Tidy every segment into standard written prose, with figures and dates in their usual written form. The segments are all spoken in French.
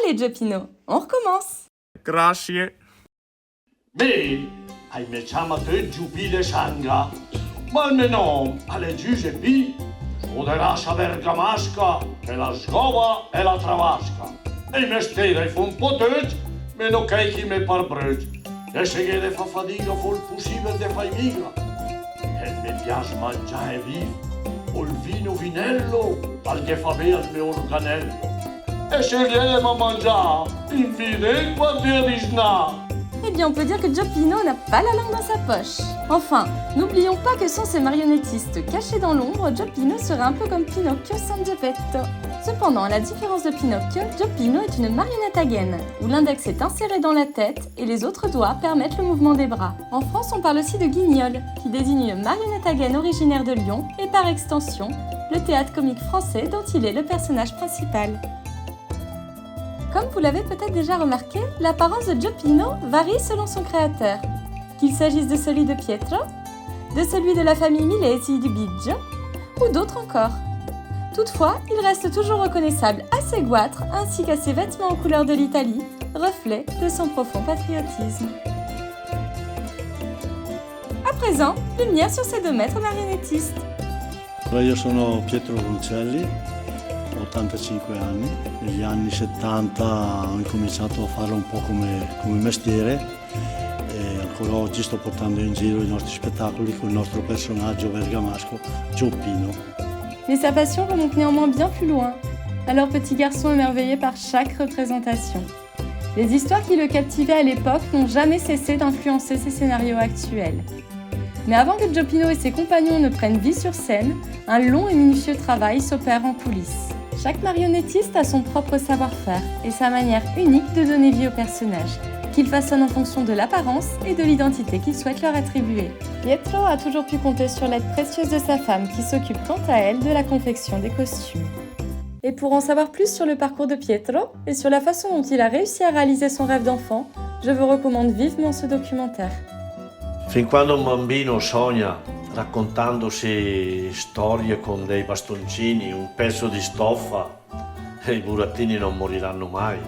Allez, Giopino, on recommence. Grazie. Beh, hai me chiamato Giupide Sanga, ma almeno alle Giuseppe, moderascia bergamasca, che la sgova e la travasca. E me stere fu un po' tăci, meno che chi me par brăci. E se che de fa fadiga fu il possibile de fai migra. E me piace mangiare vivo, col vino vinello, al che fa bene al mio organello. E se viene a mangiare, infine quando è risna. Eh bien, on peut dire que Giopino n'a pas la langue dans sa poche. Enfin, n'oublions pas que sans ces marionnettistes cachés dans l'ombre, Giopino serait un peu comme Pinocchio sans Geppetto. Cependant, à la différence de Pinocchio, Giopino est une marionnette à gaine, où l'index est inséré dans la tête et les autres doigts permettent le mouvement des bras. En France, on parle aussi de guignol, qui désigne une marionnette à gaine originaire de Lyon et par extension, le théâtre comique français dont il est le personnage principal. Comme vous l'avez peut-être déjà remarqué, l'apparence de Giopino varie selon son créateur. Qu'il s'agisse de celui de Pietro, de celui de la famille Milesi du Biggio, ou d'autres encore. Toutefois, il reste toujours reconnaissable à ses goitres ainsi qu'à ses vêtements aux couleurs de l'Italie, reflet de son profond patriotisme. À présent, lumière sur ces deux maîtres marionnettistes. Io sono Pietro Roncelli, ho 85 anni, negli anni 70 ho incominciato a farlo un po' come mestiere e ancora oggi sto portando in giro i nostri spettacoli con il nostro personaggio bergamasco, Giopino. Mais sa passion remonte néanmoins bien plus loin. Alors petit garçon émerveillé par chaque représentation. Les histoires qui le captivaient à l'époque n'ont jamais cessé d'influencer ses scénarios actuels. Mais avant que Giopino et ses compagnons ne prennent vie sur scène, un long et minutieux travail s'opère en coulisses. Chaque marionnettiste a son propre savoir-faire et sa manière unique de donner vie au personnage, qu'il façonne en fonction de l'apparence et de l'identité qu'il souhaite leur attribuer. Pietro a toujours pu compter sur l'aide précieuse de sa femme qui s'occupe quant à elle de la confection des costumes. Et pour en savoir plus sur le parcours de Pietro et sur la façon dont il a réussi à réaliser son rêve d'enfant, je vous recommande vivement ce documentaire. Fin quando un bambino sogna raccontandosi storie con dei bastoncini, un pezzo di stoffa, e i burattini non moriranno mai.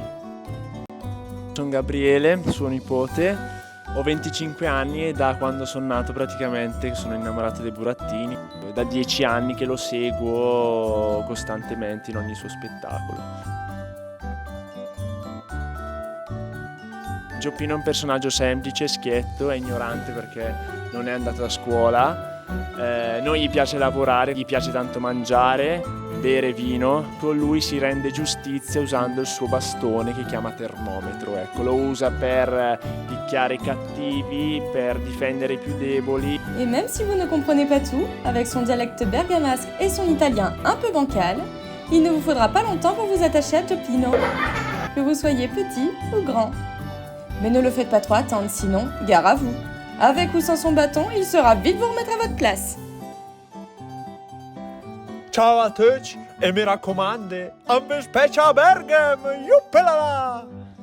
Sono Gabriele, suo nipote, ho 25 anni e da quando sono nato praticamente sono innamorato dei burattini. È da 10 anni che lo seguo costantemente in ogni suo spettacolo. Giopino è un personaggio semplice, schietto, è ignorante perché non è andato a scuola. Non gli piace lavorare, gli piace tanto mangiare, bere vino. Con lui si rende giustizia usando il suo bastone che chiama termometro. Ecco, lo usa per picchiare i cattivi, per difendere i più deboli. Et même si vous ne comprenez pas tout, avec son dialecte bergamasque et son italien un peu bancal, il ne vous faudra pas longtemps pour vous attacher à Giopino, que vous soyez petit ou grand. Mais ne le faites pas trop attendre, sinon, gare à vous. Avec ou sans son bâton, il saura vite vous remettre à votre place. Ciao a tutti e mi raccomando, a me specie a Bergamo, yuppela!